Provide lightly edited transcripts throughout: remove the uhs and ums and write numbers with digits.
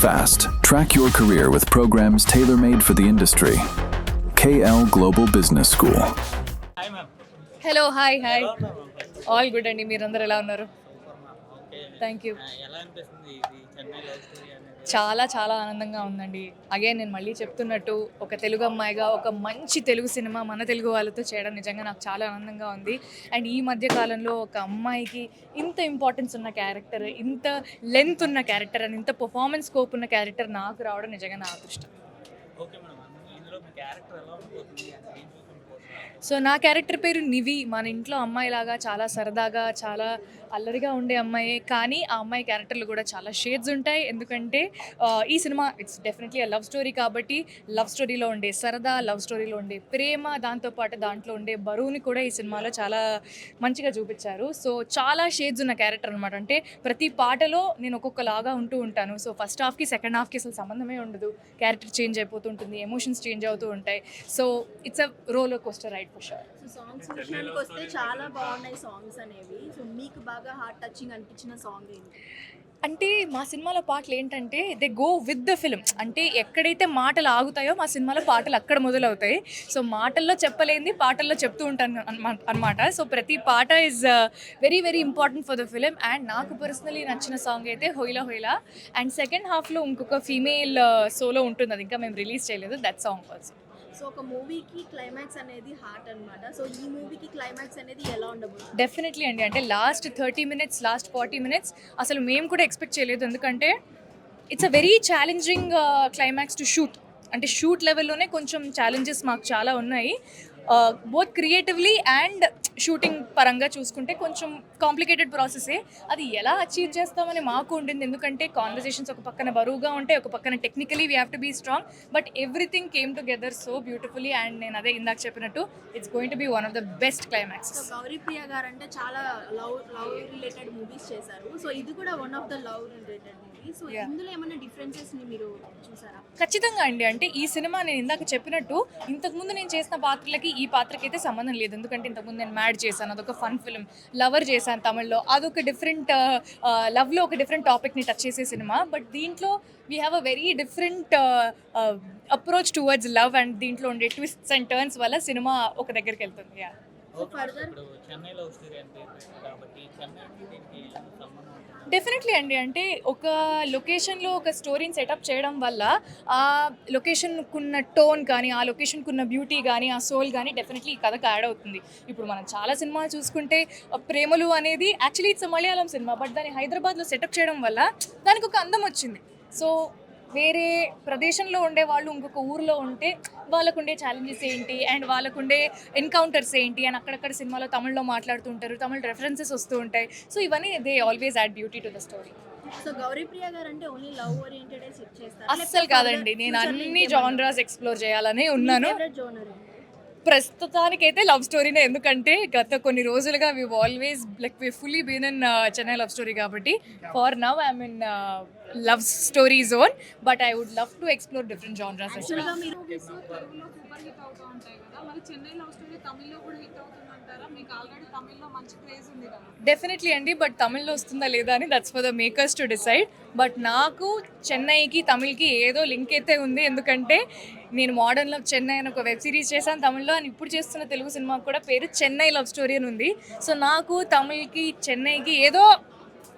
fast. Track your career with programs tailor-made for the industry. KL Global Business School. Hi ma'am. Hello hi hi ఎలా ఉన్నారు ma'am? First all good అండి. మీరందరూ ఎలా ఉన్నారు? Super ma'am. Okay. Thank you. ఎలా అనిపిస్తుంది ఇది Chennai love story అనేది? చాలా చాలా ఆనందంగా ఉందండి. అగైన్ నేను మళ్ళీ చెప్తున్నట్టు ఒక తెలుగు అమ్మాయిగా ఒక మంచి తెలుగు సినిమా మన తెలుగు వాళ్ళతో చేయడం నిజంగా నాకు చాలా ఆనందంగా ఉంది. అండ్ ఈ మధ్య కాలంలో ఒక అమ్మాయికి ఇంత ఇంపార్టెన్స్ ఉన్న క్యారెక్టర్, ఇంత లెంత్ ఉన్న క్యారెక్టర్ అండ్ ఇంత పర్ఫార్మెన్స్ స్కోప్ ఉన్న క్యారెక్టర్ నాకు రావడం నిజంగా నా అదృష్టం. Okay madam. ఇందులో మీ క్యారెక్టర్ ఎలా ఉండబోతుంది అంటే ఏం చూసుకుంటున్నారు? సో నా క్యారెక్టర్ పేరు నివి. మన ఇంట్లో అమ్మాయిలాగా చాలా సరదాగా చాలా అల్లరిగా ఉండే అమ్మాయే, కానీ ఆ అమ్మాయి క్యారెక్టర్లు కూడా చాలా షేడ్స్ ఉంటాయి. ఎందుకంటే ఈ cinema it's definitely love story కాబట్టి లవ్ స్టోరీలో ఉండే సరదా, లవ్ స్టోరీలో ఉండే ప్రేమ, దాంతోపాటు దాంట్లో ఉండే బరువుని కూడా ఈ సినిమాలో చాలా మంచిగా చూపించారు. సో చాలా షేడ్స్ ఉన్న క్యారెక్టర్ అనమాట. అంటే ప్రతి పాటలో నేను ఒక్కొక్కలాగా ఉంటూ ఉంటాను. సో ఫస్ట్ హాఫ్కి సెకండ్ హాఫ్కి అసలు సంబంధమే ఉండదు. క్యారెక్టర్ చేంజ్ అయిపోతూ ఉంటుంది, ఎమోషన్స్ చేంజ్ అవుతూ ఉంటాయి. So it's a roller coaster ride for sure. So songs విషయానికి వస్తే చాలా బాగున్నాయి సాంగ్స్ అనేవి. సో మీకు బాగా హార్ట్ టచింగ్ అనిపించిన సాంగ్ ఏంటి? అంటే మా సినిమాలో పాటలు ఏంటంటే they go with the film. అంటే ఎక్కడైతే మాటలు ఆగుతాయో మా సినిమాలో పాటలు అక్కడ మొదలవుతాయి. సో మాటల్లో చెప్పలేనిది పాటల్లో చెప్తూ ఉంటాను అనమాట. సో ప్రతి పాట is very very important for the film. And నాకు పర్సనలీ నచ్చిన సాంగ్ అయితే హొయిలా హొయిలా. అండ్ సెకండ్ హాఫ్లో ఇంకొక ఫీమేల్ సోలో ఉంటుంది, అది ఇంకా మేము రిలీజ్ చేయలేదు. That song also. సో ఒక మూవీకి క్లైమాక్స్ అనేది హార్ట్ అన్నమాట. సో ఈ మూవీకి క్లైమాక్స్ అనేది ఎలా ఉండబోతుంది? డెఫినెట్లీ అండి. అంటే లాస్ట్ 30 minutes, లాస్ట్ 40 minutes అసలు మేము కూడా ఎక్స్పెక్ట్ చేయలేదు. ఎందుకంటే it's a very challenging climax to shoot. అంటే షూట్ లెవెల్లోనే కొంచెం ఛాలెంజెస్ మాకు చాలా ఉన్నాయి. బోత్ క్రియేటివ్లీ అండ్ షూటింగ్ పరంగా చూసుకుంటే కొంచెం కాంప్లికేటెడ్ ప్రాసెసే. అది ఎలా అచీవ్ చేస్తామని మాకు ఉండింది. ఎందుకంటే కాన్వర్జేషన్స్ ఒక పక్కన బరువుగా ఉంటాయి, ఒక పక్కన technically we have to be strong. But everything came together so beautifully. And నేను అదే ఇందాక చెప్పినట్టు it's going to be one of the best climaxes. So Gouripriya గారు అంటే చాలా లవ్ రిలేటెడ్ మూవీస్ చేశారు. సో ఇది కూడా one of the love related movie. So ఇందులో ఏమైనా డిఫరెన్సెస్ ని మీరు చూసారా? ఖచ్చితంగా అండి. అంటే ఈ సినిమా నేను ఇందాక చెప్పినట్టు ఇంతకుముందు నేను చేసిన పాత్రలకి ఈ పాత్రకి అయితే సంబంధం లేదు. ఎందుకంటే ఇంతకుముందు నేను మ్యాడ్ చేశాను, అదొక ఫన్ ఫిల్మ్. లవర్ చేశాను తమిళ్లో, అదొక డిఫరెంట్ లవ్లో ఒక డిఫరెంట్ టాపిక్ని టచ్ చేసే సినిమా. బట్ దీంట్లో we have a very different approach towards love. And దీంట్లో ఉండే ట్విస్ట్స్ అండ్ టర్న్స్ వల్ల సినిమా ఒక దగ్గరికి వెళ్తుంది. Okay madam. ఇప్పుడు చెన్నై లవ్ స్టోరీ అంటే కాబట్టి చెన్నైకి దీనికి సంబంధం ఉంటుంది. డెఫినెట్లీ అండి. అంటే ఒక లొకేషన్లో ఒక స్టోరీని సెటప్ చేయడం వల్ల ఆ లొకేషన్కున్న టోన్ కానీ, ఆ లొకేషన్కున్న బ్యూటీ కానీ, ఆ సోల్ కానీ డెఫినెట్లీ ఈ కథకు యాడ్ అవుతుంది. ఇప్పుడు మనం చాలా సినిమాలు చూసుకుంటే ప్రేమలు అనేది actually it's Malayalam cinema, but దాన్ని హైదరాబాద్లో సెటప్ చేయడం వల్ల దానికి ఒక అందం వచ్చింది. సో వేరే ప్రదేశంలో ఉండే వాళ్ళు ఇంకొక ఊరిలో ఉంటే వాళ్ళకుండే ఛాలెంజెస్ ఏంటి అండ్ వాళ్ళకుండే ఎన్కౌంటర్స్ ఏంటి అని అక్కడక్కడ సినిమాలో తమిళ్లో మాట్లాడుతూ ఉంటారు, తమిళ్ రెఫరెన్సెస్ వస్తూ ఉంటాయి. సో ఇవన్నీ they always add beauty to the story. So Gouripriya గారు అంటే ఓన్లీ లవ్ ఓరియంటెడ్ చేస్తారు? అస్సలు కాదండి. నేను అన్ని జానరాస్ ఎక్స్ప్లోర్ చేయాలనే ఉన్నాను. Favourite genre? ప్రస్తుతానికైతే లవ్ స్టోరీనే. ఎందుకంటే గత కొన్ని రోజులుగా we always like we fully been in Chennai love story కాబట్టి for now I'm in love story zone. But I would love to explore different genres. యాక్చువల్గా మీరు తెలుగులో సూపర్ హిట్ అవుతూ ఉంటాయి కదా, మరి చెన్నై లవ్ స్టోరీ తమిళ్లో కూడా హిట్ అవుతుందంటారా? మీకు ఆల్రెడీ తమిళ్లో మంచి క్రేజ్ ఉంది కదా. డెఫినెట్లీ అండి. బట్ తమిళ్లో వస్తుందా లేదా అని that's for the makers to decide. But నాకు చెన్నైకి తమిళ్కి ఏదో లింక్ అయితే ఉంది. ఎందుకంటే నేను మోడర్న్ లవ్ చెన్నై అని ఒక వెబ్ సిరీస్ చేశాను తమిళ్లో, అని ఇప్పుడు చేస్తున్న తెలుగు సినిమాకు కూడా పేరు చెన్నై లవ్ స్టోరీ అని ఉంది. సో నాకు తమిళ్కి చెన్నైకి ఏదో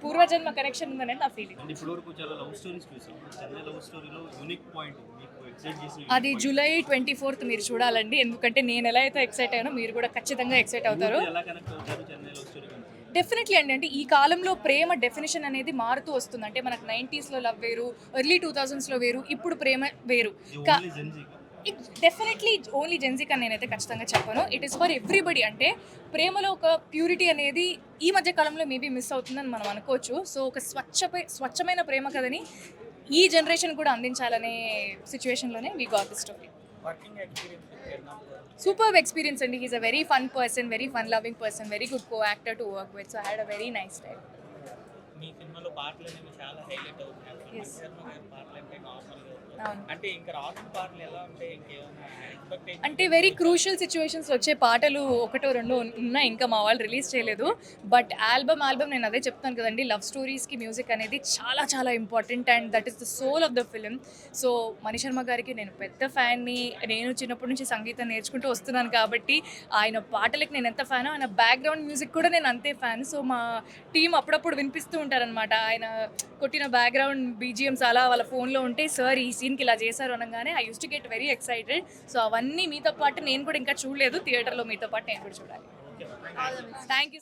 పూర్వజన్మ కనెక్షన్ ఉందని నా ఫీలింగ్. ఇప్పటివరకు చాలా లవ్ స్టోరీస్ చూసాం. చెన్నై లవ్ స్టోరీలో యూనిక్ పాయింట్ మీకు ఎక్సైట్ చేసిన అది జూలై 24th మీరు చూడాలండి. ఎందుకంటే నేను ఎలా అయితే ఎక్సైట్ అయ్యానో మీరు కూడా ఖచ్చితంగా ఎక్సైట్ అవుతారు. ఎలా కనెక్ట్ అవుతారు చెన్నై లవ్ స్టోరీ కనుక? డెఫినెట్లీ అండి. అంటే ఈ కాలంలో ప్రేమ డెఫినేషన్ అనేది మారుతూ వస్తుంది. అంటే మనకు 90sలో లవ్ వేరు, ఎర్లీ 2000sలో వేరు, ఇప్పుడు ప్రేమ వేరు. Only gen Z it definitely only జెన్జీకి అని నేనైతే ఖచ్చితంగా చెప్పను. It is for everybody. అంటే ప్రేమలో ఒక ప్యూరిటీ అనేది ఈ మధ్య కాలంలో మేబీ మిస్ అవుతుందని మనం అనుకోవచ్చు. సో ఒక స్వచ్ఛమైన ప్రేమ కథని ఈ జనరేషన్ కూడా అందించాలనే సిచ్యువేషన్లోనే we got the story. Working experience super experience అండి. He's a very fun person, very fun loving person, very good co actor to work with. So I had a very nice time. మీ సినిమాలో పాటలు అనేవి చాలా highlight అవుతున్నాయి. అసలు Yes. Mani Sharma గారి పాటలు అంటే నార్మల్గా అవును. అంటే ఇంకా రాసిన పాటలు ఎలా ఉంటాయి, ఇంకేమైనా ఎక్స్పెక్టేషన్ అంటే వెరీ క్రూషియల్ సిచ్యువేషన్స్ వచ్చే పాటలు ఒకటో రెండో ఉన్నాయి, ఇంకా మా వాళ్ళు రిలీజ్ చేయలేదు. బట్ ఆల్బమ్ నేను అదే చెప్తాను కదండి, లవ్ స్టోరీస్కి మ్యూజిక్ అనేది చాలా చాలా important and that is the soul of the film. So Manisharma గారికి నేను పెద్ద ఫ్యాన్ని. నేను చిన్నప్పటి నుంచి సంగీతం నేర్చుకుంటూ వస్తున్నాను కాబట్టి ఆయన పాటలకి నేను ఎంత ఫ్యానో ఆయన బ్యాక్గ్రౌండ్ మ్యూజిక్ కూడా నేను అంతే ఫ్యాన్. సో మా టీం అప్పుడప్పుడు వినిపిస్తూ ఉంటారనమాట, ఆయన కొట్టిన బ్యాక్గ్రౌండ్ బీజిఎమ్స్ అలా వాళ్ళ ఫోన్లో ఉంటే, సార్ ఈ సీన్కి ఇలా చేశారు అనగానే I use to get very excited. So అవన్నీ మీతో పాటు నేను కూడా ఇంకా చూడలేదు, థియేటర్లో మీతో పాటు నేను కూడా చూడాలి. Thank you.